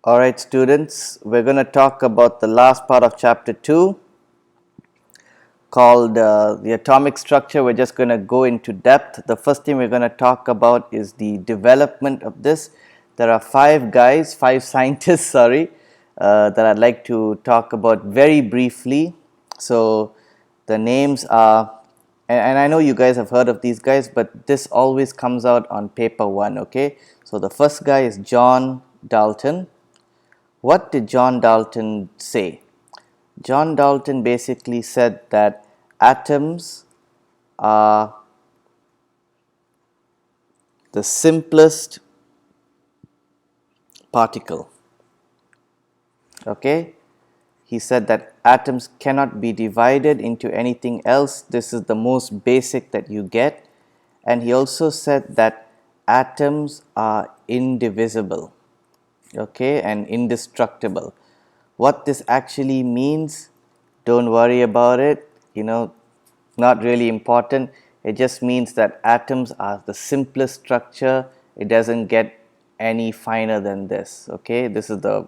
Alright students, we're going to talk about the last part of chapter 2 called the atomic structure. We're just going to go into depth. The first thing we're going to talk about is the development of this. There are five scientists, that I'd like to talk about very briefly. So the names are, and I know you guys have heard of these guys, but this always comes out on paper 1, okay? So the first guy is John Dalton. What did John Dalton say? John Dalton basically said that atoms are the simplest particle. Okay? He said that atoms cannot be divided into anything else. This is the most basic that you get. And he also said that atoms are indivisible, okay, and indestructible. What this actually means, don't worry about it, not really important. It just means that atoms are the simplest structure. It doesn't get any finer than this, okay? This is the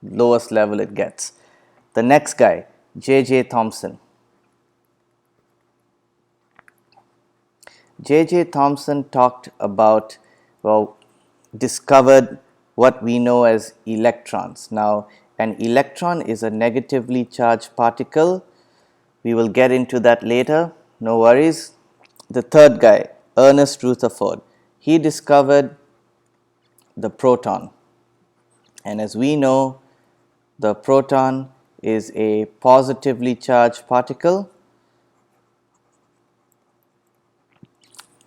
lowest level it gets. The next guy, J.J. Thomson. J.J. Thomson talked about, discovered what we know as electrons. Now, an electron is a negatively charged particle. We will get into that later, no worries. The third guy, Ernest Rutherford, he discovered the proton. And as we know, the proton is a positively charged particle.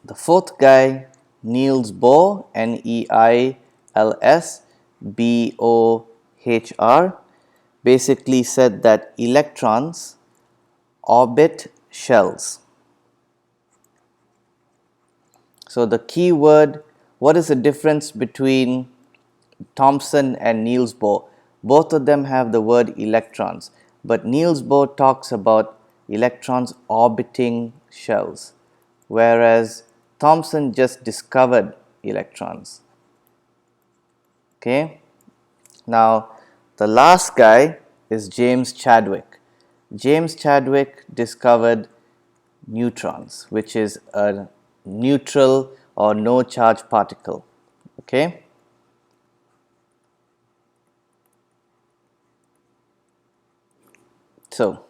The fourth guy, Niels Bohr, Neils Bohr, basically said that electrons orbit shells. So the key word, what is the difference between Thomson and Niels Bohr? Both of them have the word electrons, but Niels Bohr talks about electrons orbiting shells, whereas Thomson just discovered electrons. Okay, now the last guy is James Chadwick. James Chadwick discovered neutrons, which is a neutral or no charge particle. Okay, so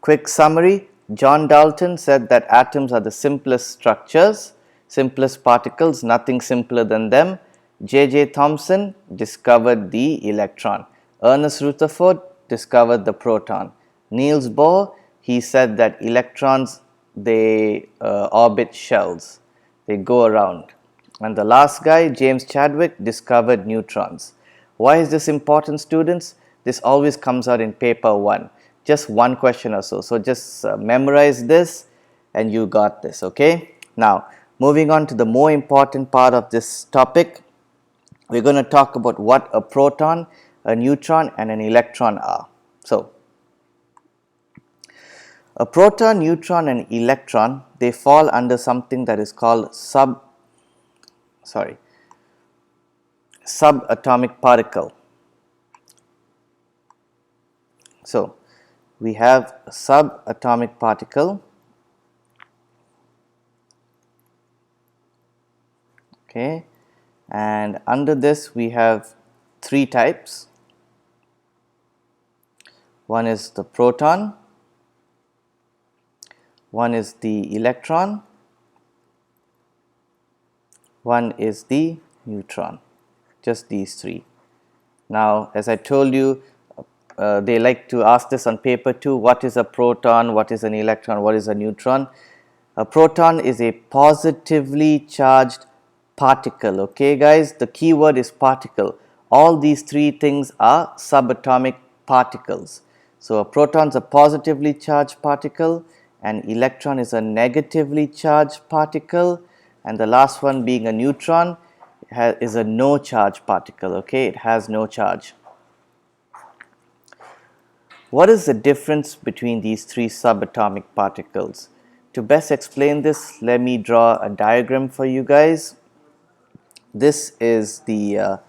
quick summary. John Dalton said that atoms are the simplest structures, simplest particles, nothing simpler than them. J.J. Thomson discovered the electron. Ernest Rutherford discovered the proton. Niels Bohr, he said that electrons, they orbit shells, they go around. And the last guy, James Chadwick, discovered neutrons. Why is this important, students? This always comes out in paper 1, just one question or so. So just memorize this and you got this, okay? Now, moving on to the more important part of this topic, we're going to talk about what a proton, a neutron, and an electron are. So, a proton, neutron, and electron, they fall under something that is called subatomic particle. So, we have a subatomic particle, okay, and under this we have three types. One is the proton, one is the electron, one is the neutron, just these three. Now, as I told you, they like to ask this on paper too. What is a proton? What is an electron? What is a neutron? A proton is a positively charged particle. Okay, guys, the key word is particle. All these three things are subatomic particles. So, a proton is a positively charged particle, an electron is a negatively charged particle, and the last one being a neutron is a no charge particle. Okay, it has no charge. What is the difference between these three subatomic particles? to best explain this, let me draw a diagram for you guys. This is the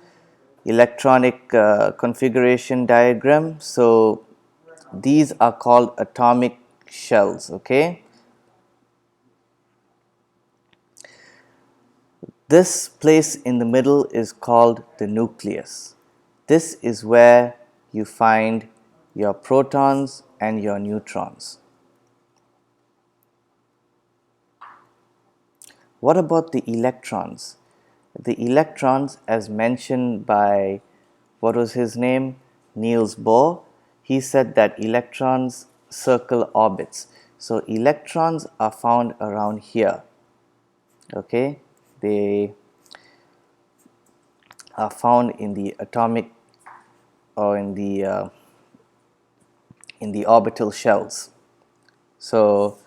electronic configuration diagram. So these are called atomic shells, okay? This place in the middle is called the nucleus. This is where you find your protons and your neutrons. What about the electrons? The electrons, as mentioned by, what was his name? Niels Bohr. He said that electrons circle orbits. So electrons are found around here. Okay, they are found in the atomic or in the orbital shells. So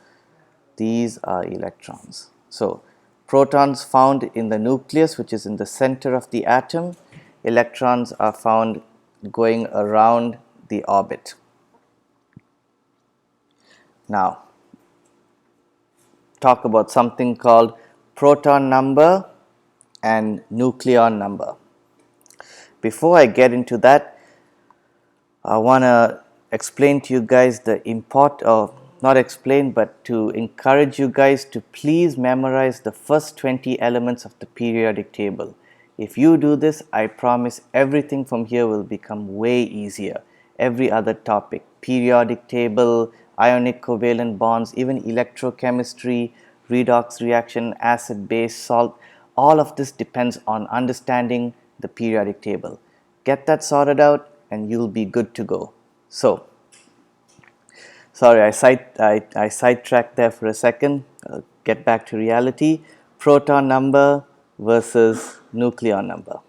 these are electrons. So protons found in the nucleus, which is in the center of the atom. Electrons are found going around the orbit. Now, talk about something called proton number and nucleon number. Before I get into that, I want to explain to you guys the import of, not explain, but to encourage you guys to please memorize the first 20 elements of the periodic table. If you do this, I promise everything from here will become way easier. Every other topic, periodic table, ionic covalent bonds, even electrochemistry, redox reaction, acid, base, salt, all of this depends on understanding the periodic table. Get that sorted out and you'll be good to go. So, sorry, I sidetracked there for a second. I'll get back to reality. Proton number versus nucleon number.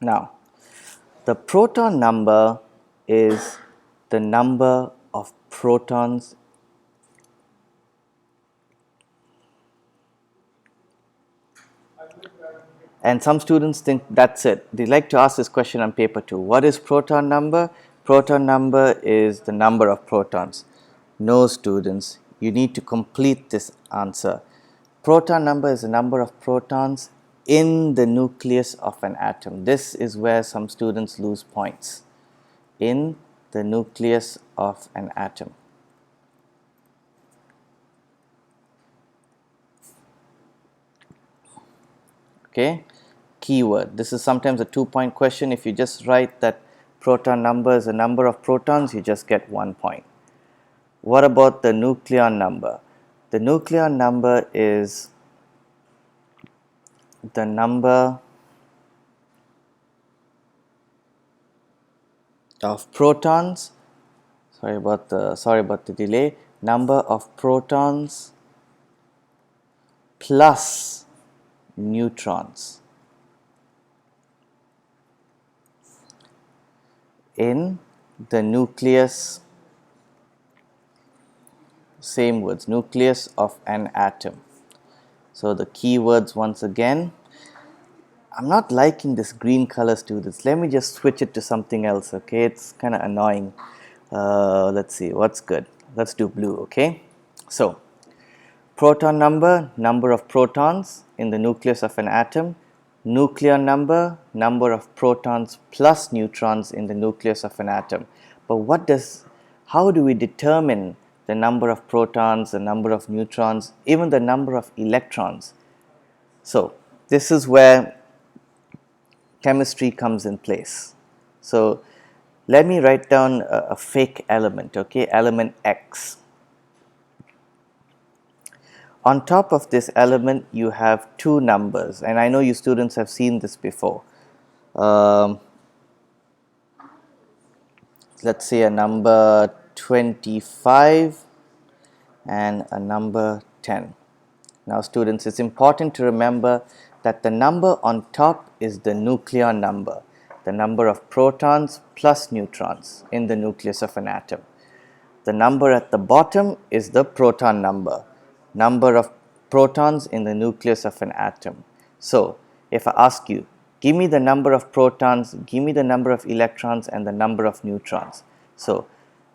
Now, the proton number is the number of protons and some students think that's it. They like to ask this question on paper too. What is proton number? Proton number is the number of protons. No, students, you need to complete this answer. Proton number is the number of protons in the nucleus of an atom. This is where some students lose points. In the nucleus of an atom. Okay, keyword. This is sometimes a 2-point question. If you just write that proton number is the number of protons, you just get 1 point. What about the nucleon number? The nucleon number is the number of protons, sorry about the delay, number of protons plus neutrons in the nucleus, same words, nucleus of an atom. So the keywords once again, I'm not liking this green color, students. Let me just switch it to something else, okay? It's kind of annoying. Let's see, what's good? Let's do blue, okay? So, proton number, number of protons in the nucleus of an atom. Nucleon number, number of protons plus neutrons in the nucleus of an atom. But how do we determine the number of protons, the number of neutrons, even the number of electrons? So, this is where chemistry comes in place. So, let me write down a fake element, okay, element X. On top of this element, you have two numbers, and I know you students have seen this before. Let's say a number 25 and a number 10. Now, students, it's important to remember that the number on top is the nucleon number, the number of protons plus neutrons in the nucleus of an atom. The number at the bottom is the proton number, number of protons in the nucleus of an atom. So, if I ask you, give me the number of protons, give me the number of electrons and the number of neutrons. So,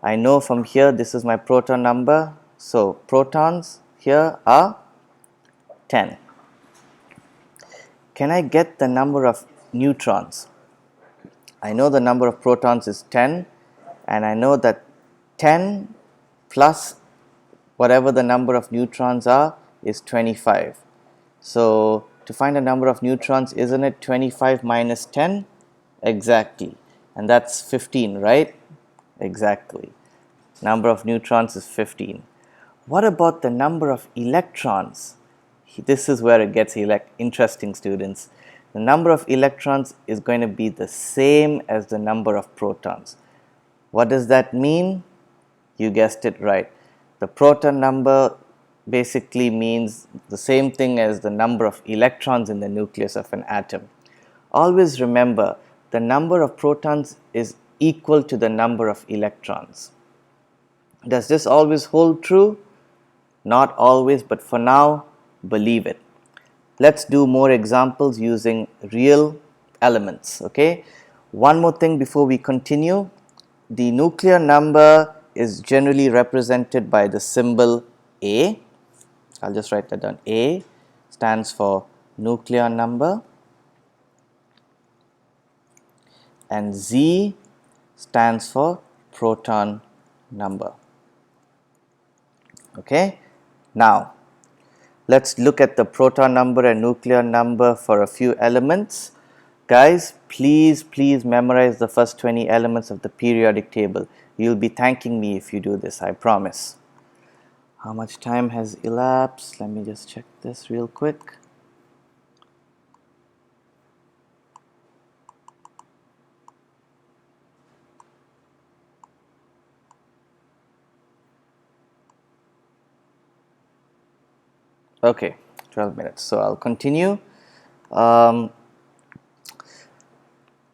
I know from here this is my proton number. So, protons here are 10. Can I get the number of neutrons? I know the number of protons is 10 and I know that 10 plus whatever the number of neutrons are is 25. So, to find the number of neutrons, isn't it 25 minus 10? Exactly. And that's 15, right? Exactly. Number of neutrons is 15. What about the number of electrons? This is where it gets interesting, students. The number of electrons is going to be the same as the number of protons. What does that mean? You guessed it right. The proton number basically means the same thing as the number of electrons in the nucleus of an atom. Always remember, the number of protons is equal to the number of electrons. Does this always hold true? Not always, but for now, believe it. Let's do more examples using real elements, okay? One more thing before we continue. The nuclear number is generally represented by the symbol A. I'll just write that down. A stands for nuclear number and Z stands for proton number. Okay, now let's look at the proton number and nuclear number for a few elements. Guys, please memorize the first 20 elements of the periodic table. You'll be thanking me if you do this, I promise. How much time has elapsed? Let me just check this real quick. Okay, 12 minutes. So I'll continue.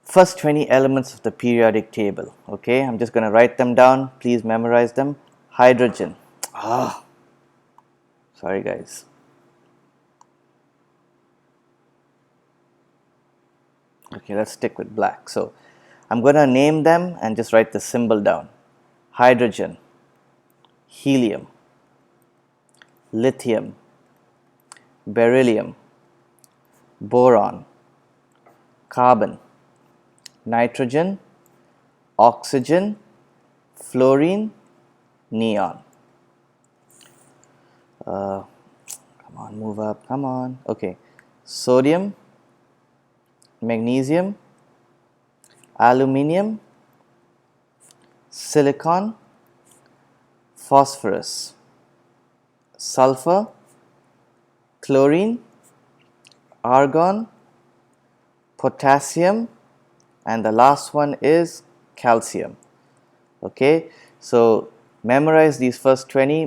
First 20 elements of the periodic table. Okay, I'm just going to write them down. Please memorize them. Hydrogen. Sorry guys. Okay, let's stick with black. So I'm going to name them and just write the symbol down. Hydrogen, helium, lithium, beryllium, boron, carbon, nitrogen, oxygen, fluorine, neon. Come on, move up, come on. Okay, sodium, magnesium, aluminium, silicon, phosphorus, sulfur, chlorine, argon, potassium, and the last one is calcium. Okay, so memorize these first 20.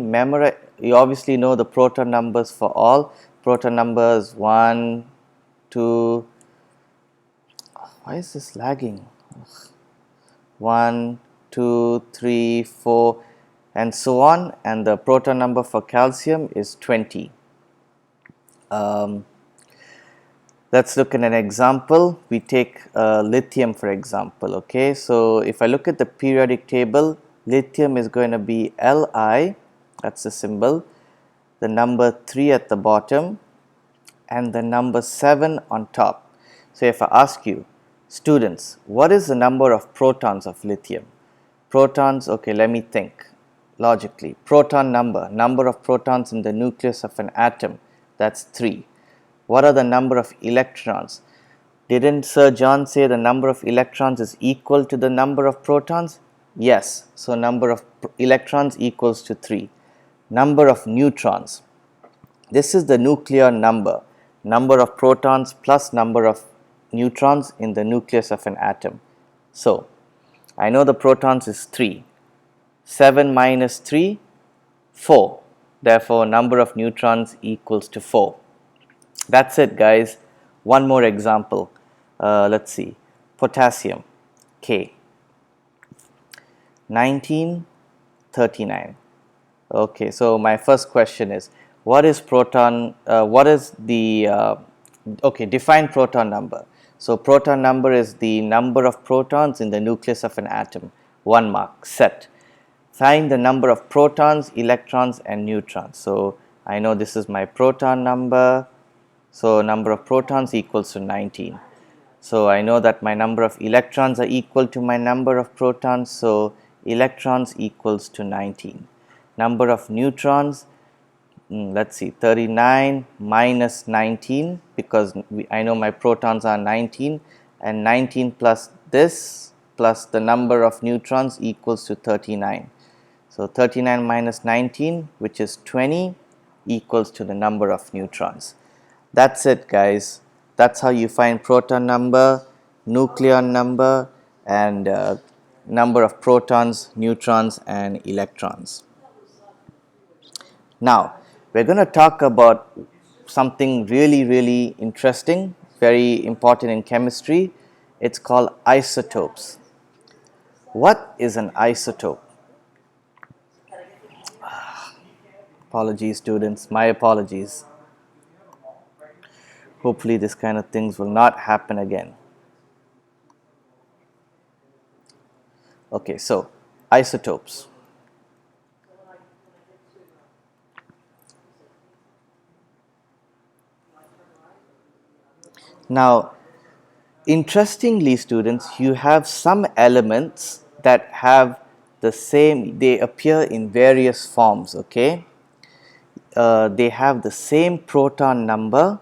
You obviously know the proton numbers for all. Proton numbers 1, 2, why is this lagging? 1, 2, 3, 4 and so on, and the proton number for calcium is 20. Let's look at an example. We take lithium for example. Okay, so if I look at the periodic table, lithium is going to be Li, that's the symbol, the number 3 at the bottom and the number 7 on top. So if I ask you, students, what is the number of protons of lithium? Protons, okay, let me think logically. Proton number of protons in the nucleus of an atom, that's 3. What are the number of electrons? Didn't Sir John say the number of electrons is equal to the number of protons? Yes, so number of electrons equals to 3. Number of neutrons. This is the nuclear number. Number of protons plus number of neutrons in the nucleus of an atom. So, I know the protons is 3. 7 minus 3, 4. Therefore, number of neutrons equals to 4. That's it, guys. One more example. Let's see. Potassium, K. 1939. Okay, so my first question is, what is proton, what is the, okay, define proton number. So proton number is the number of protons in the nucleus of an atom. 1 mark, set. Find the number of protons, electrons and neutrons. So I know this is my proton number, so number of protons equals to 19. So I know that my number of electrons are equal to my number of protons, so electrons equals to 19. Number of neutrons, let's see, 39 minus 19, because I know my protons are 19, and 19 plus this plus the number of neutrons equals to 39. So 39 minus 19, which is 20, equals to the number of neutrons. That's it, guys. That's how you find proton number, nucleon number, and number of protons, neutrons and electrons. Now we're going to talk about something really interesting, very important in chemistry. It's called isotopes. What is an isotope? Apologies, students, my apologies. Hopefully this kind of things will not happen again. Okay, so isotopes. Now, interestingly, students, you have some elements that have the same, they appear in various forms, okay? They have the same proton number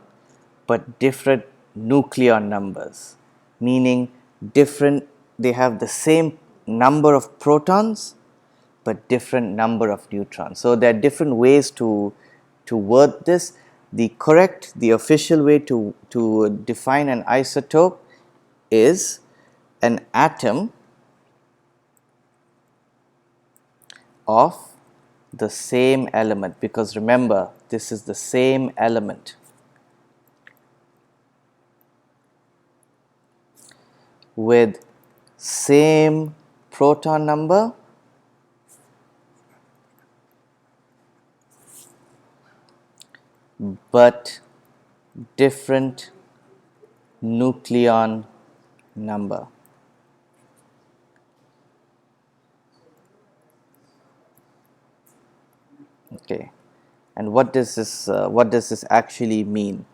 but different nucleon numbers, meaning they have the same number of protons but different number of neutrons. So there are different ways to word this. The official way to define an isotope is an atom of the same element, because remember, this is the same element. With same proton number but different nucleon number. Okay, and what does this actually mean?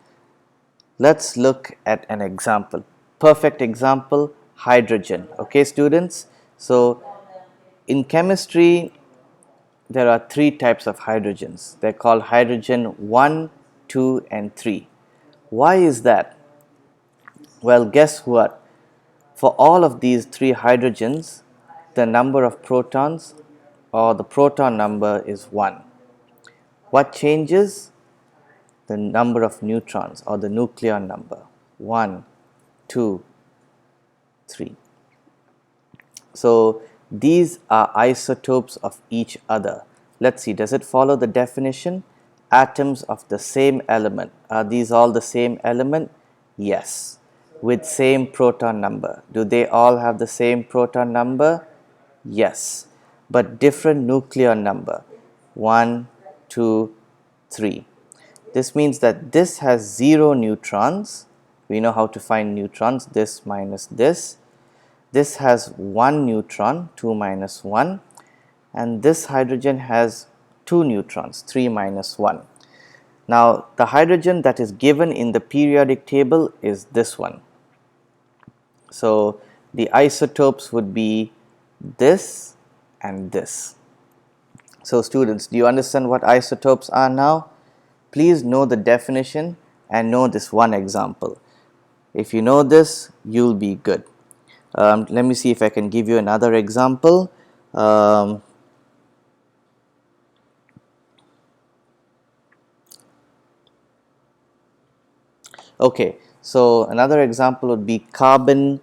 Let's look at an example. Perfect example, hydrogen. Okay, students, so in chemistry there are 3 types of hydrogens. They're called hydrogen 1, 2 and 3. Why is that? Well, guess what? For all of these 3 hydrogens, the number of protons or the proton number is 1. What changes? The number of neutrons or the nucleon number. 1, 2, 3. So these are isotopes of each other. Let's see, does it follow the definition? Atoms of the same element. Are these all the same element? Yes. With same proton number. Do they all have the same proton number? Yes. But different nucleon number. 1, 2, 3. This means that this has 0 neutrons. We know how to find neutrons, this minus this. This has 1 neutron, 2 minus 1, and this hydrogen has 2 neutrons, 3 minus 1. Now, the hydrogen that is given in the periodic table is this one. So, the isotopes would be this and this. So, students, do you understand what isotopes are now? Please know the definition and know this one example. If you know this, you'll be good. Let me see if I can give you another example. Okay, so another example would be carbon.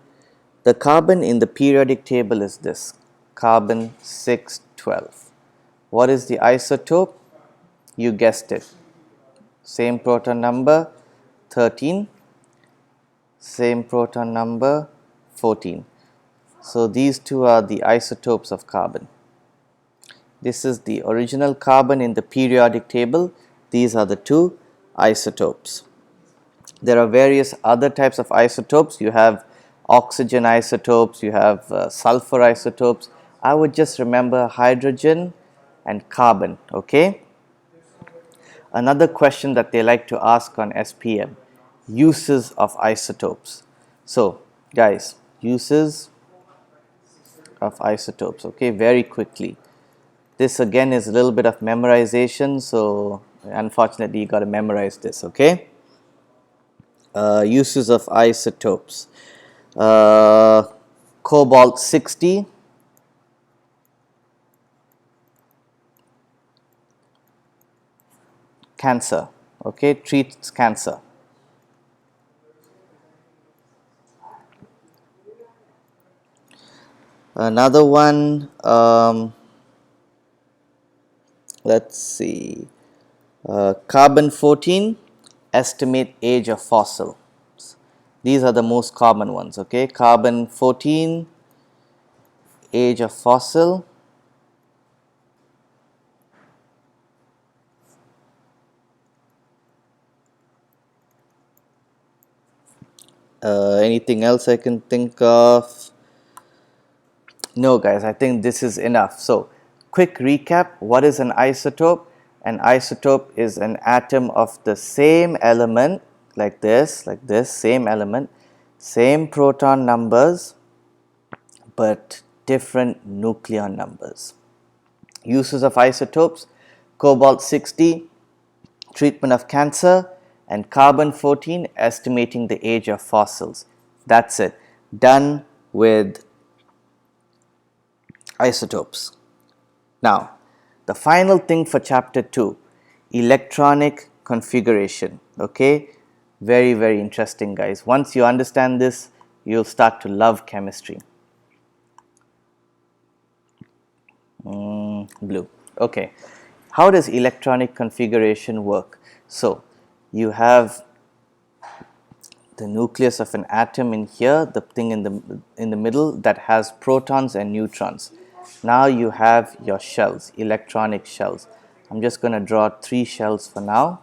The carbon in the periodic table is this, carbon 612. What is the isotope? You guessed it. Same proton number 13, same proton number 14. So these two are the isotopes of carbon. This is the original carbon in the periodic table. These are the two isotopes. There are various other types of isotopes. You have oxygen isotopes, you have sulfur isotopes. I would just remember hydrogen and carbon, okay? Another question that they like to ask on SPM, uses of isotopes. So, guys, uses of isotopes, okay, very quickly. This again is a little bit of memorization, so unfortunately you got to memorize this, okay? Uses of isotopes. Cobalt 60, cancer, okay, treats cancer. Another one, let's see, carbon 14, estimate age of fossil. These are the most common ones, okay? Carbon 14, age of fossil. Anything else I can think of? No, guys, I think this is enough. So, quick recap, what is an isotope? An isotope is an atom of the same element, like this, same element, same proton numbers, but different nucleon numbers. Uses of isotopes, cobalt 60, treatment of cancer, and carbon 14, estimating the age of fossils. That's it. Done with isotopes. Now, the final thing for chapter 2, electronic configuration. Okay, very, very interesting, guys. Once you understand this, you'll start to love chemistry. Blue. Okay, how does electronic configuration work? So, you have the nucleus of an atom in here, the thing in the middle that has protons and neutrons. Now you have your shells, electronic shells. I'm just going to draw 3 shells for now.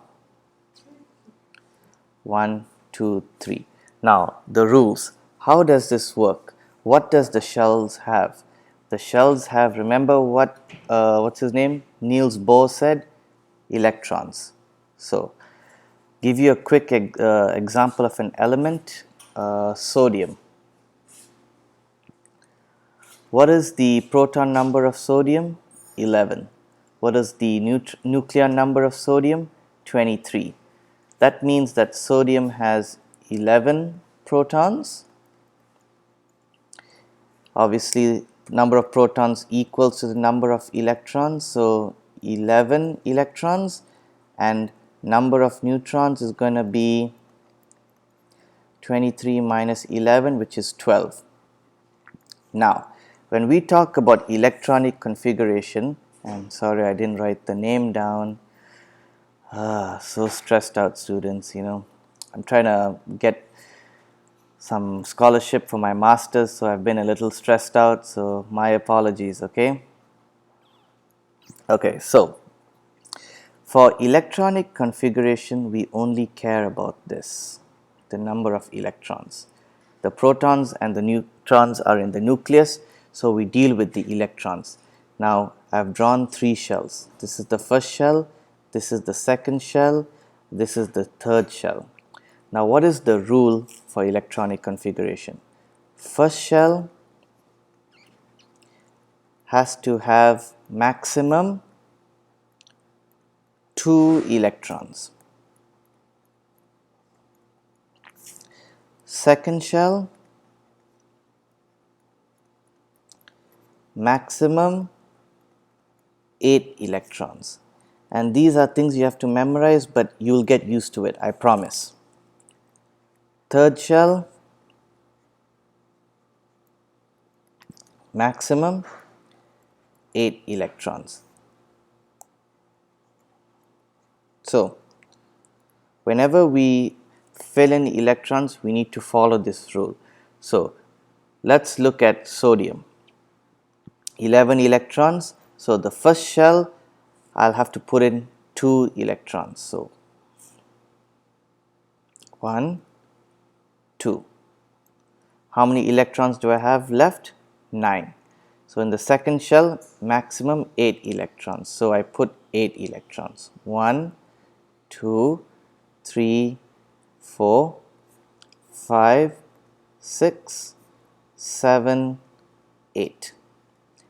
1, 2, 3. Now the rules. How does this work? What does the shells have? The shells have, remember what's his name? Niels Bohr said, electrons. So give you a quick example of an element, sodium. What is the proton number of sodium? 11. What is the nucleon number of sodium? 23. That means that sodium has 11 protons. Obviously, number of protons equals to the number of electrons, so 11 electrons, and number of neutrons is going to be 23 minus 11, which is 12. Now, when we talk about electronic configuration, and sorry I didn't write the name down, so stressed out, students, you know. I'm trying to get some scholarship for my masters, so I've been a little stressed out, so my apologies, okay? Okay, so for electronic configuration, we only care about this, the number of electrons. The protons and the neutrons are in the nucleus, so we deal with the electrons. Now, I've drawn 3 shells. This is the first shell, this is the second shell, this is the third shell. Now, what is the rule for electronic configuration? First shell has to have maximum 2 electrons. Second shell, maximum 8 electrons. And these are things you have to memorize, but you'll get used to it, I promise. Third shell, maximum 8 electrons. So, whenever we fill in electrons, we need to follow this rule. So, let's look at sodium. 11 electrons. So, the first shell, I'll have to put in 2 electrons. So 1, 2. How many electrons do I have left? 9. So in the second shell, maximum 8 electrons. So I put 8 electrons. 1, 2, 3, 4, 5, 6, 7, 8.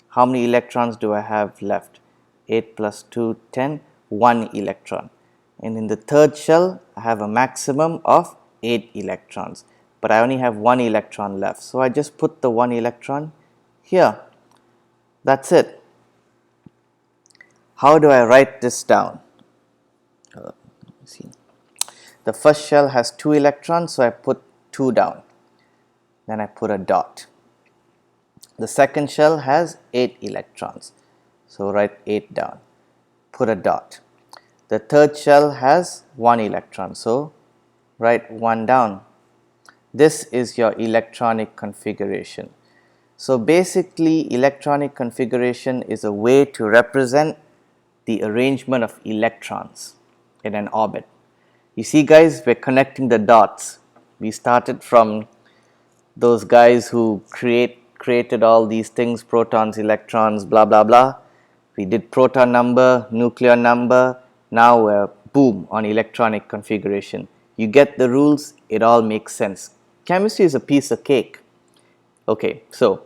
How many electrons do I have left? 8 plus 2, 10, 1 electron. And in the third shell, I have a maximum of 8 electrons. But I only have 1 electron left. So I just put the 1 electron here. That's it. How do I write this down? Let me see. The first shell has 2 electrons, so I put 2 down. Then I put a dot. The second shell has 8 electrons, so write 8 down. Put a dot. The third shell has 1 electron, so write 1 down. This is your electronic configuration. So basically, electronic configuration is a way to represent the arrangement of electrons in an orbit. You see guys, we're connecting the dots. We started from those guys who created all these things, protons, electrons, blah blah blah. We did proton number, nuclear number. Now we're boom on electronic configuration. You get the rules, it all makes sense. Chemistry is a piece of cake. Okay, so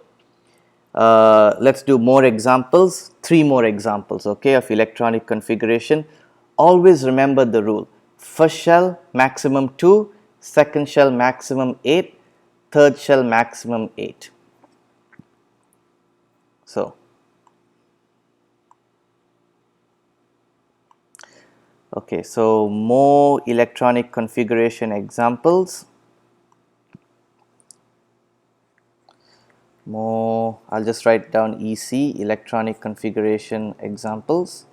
let's do more examples, 3 more examples, okay, of electronic configuration. Always remember the rule. First shell maximum 2, second shell maximum 8, third shell maximum 8. So, okay, so more electronic configuration examples. More, I'll just write down EC, electronic configuration examples.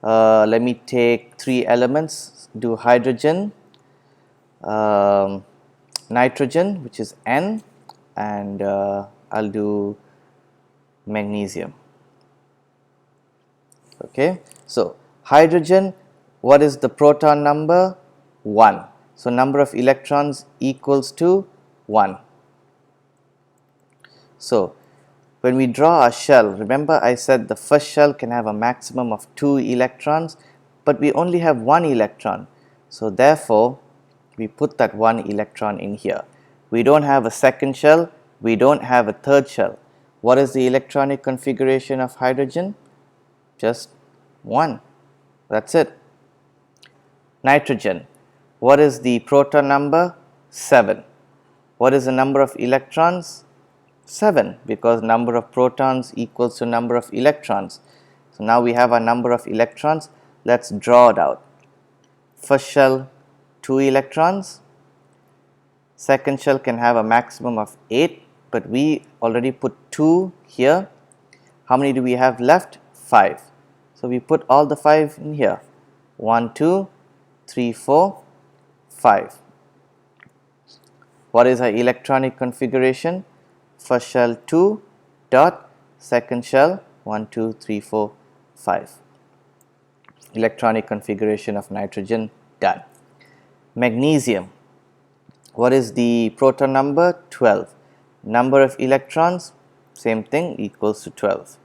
Let me take 3 elements, do hydrogen, nitrogen, which is N, and I'll do magnesium. Okay, so hydrogen, what is the proton number? 1. So number of electrons equals to 1. So when we draw a shell, remember I said the first shell can have a maximum of 2 electrons, but we only have 1 electron. So therefore, we put that 1 electron in here. We don't have a second shell, we don't have a third shell. What is the electronic configuration of hydrogen? Just 1. That's it. Nitrogen, what is the proton number? 7. What is the number of electrons? 7, because number of protons equals to number of electrons. So now we have our number of electrons. Let's draw it out. First shell 2 electrons, second shell can have a maximum of 8, but we already put 2 here. How many do we have left? 5. So we put all the 5 in here. 1, 2, 3, 4, 5. What is our electronic configuration? First shell 2 dot, second shell 1, 2, 3, 4, 5. Electronic configuration of nitrogen done. Magnesium, what is the proton number? 12. Number of electrons, same thing, equals to 12.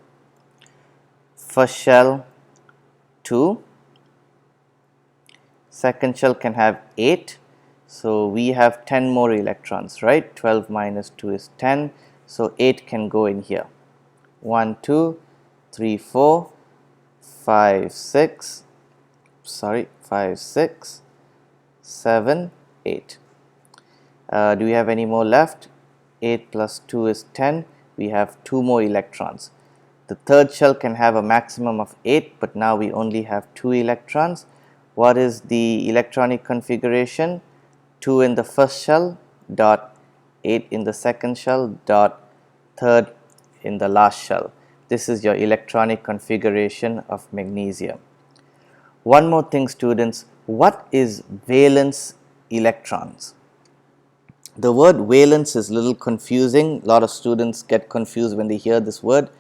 First shell 2, second shell can have 8. So we have 10 more electrons, right? 12 minus 2 is 10. So 8 can go in here. 1, 2, 3, 4, 5, 6, 7, 8. Do we have any more left? 8 plus 2 is 10. We have 2 more electrons. The third shell can have a maximum of 8, but now we only have 2 electrons. What is the electronic configuration? 2 in the first shell dot 8 in the second shell dot third in the last shell. This is your electronic configuration of magnesium. One more thing, students, what is valence electrons? The word valence is a little confusing. A lot of students get confused when they hear this word.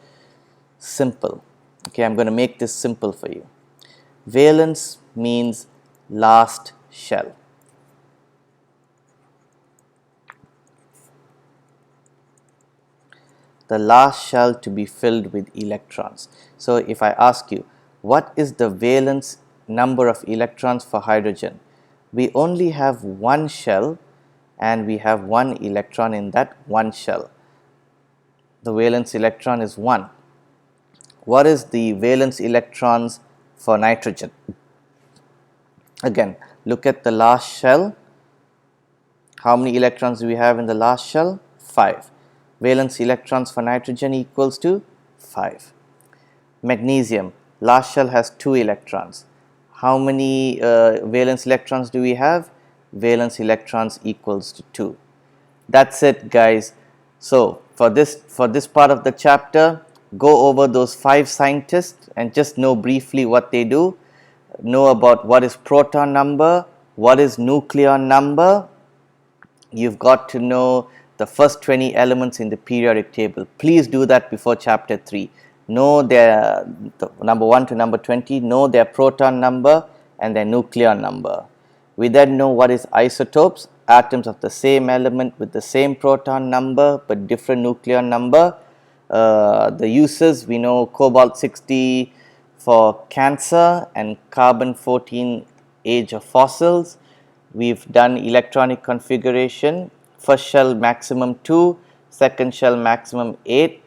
Simple. Okay, I'm going to make this simple for you. Valence means last shell. The last shell to be filled with electrons. So if I ask you, what is the valence number of electrons for hydrogen? We only have one shell and we have one electron in that one shell. The valence electron is 1. What is the valence electrons for nitrogen? Again, look at the last shell. How many electrons do we have in the last shell? 5. Valence electrons for nitrogen equals to 5. Magnesium, last shell has 2 electrons. How many valence electrons do we have? Valence electrons equals to 2. That's it, guys. So for this part of the chapter, go over those 5 scientists and just know briefly what they do. Know about what is proton number, what is nucleon number. You've got to know the first 20 elements in the periodic table. Please do that before chapter 3. Know their number 1 to number 20, know their proton number and their nucleon number. We then know what is isotopes, atoms of the same element with the same proton number but different nucleon number. The uses, we know cobalt 60 for cancer and carbon 14 age of fossils. We've done electronic configuration, first shell maximum 2, second shell maximum 8,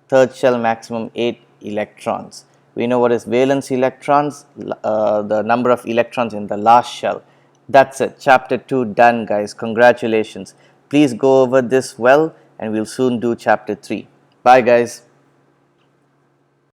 third shell maximum 8 electrons. We know what is valence electrons, the number of electrons in the last shell. That's it, chapter 2 done, guys. Congratulations. Please go over this well and we'll soon do chapter 3. Bye, guys.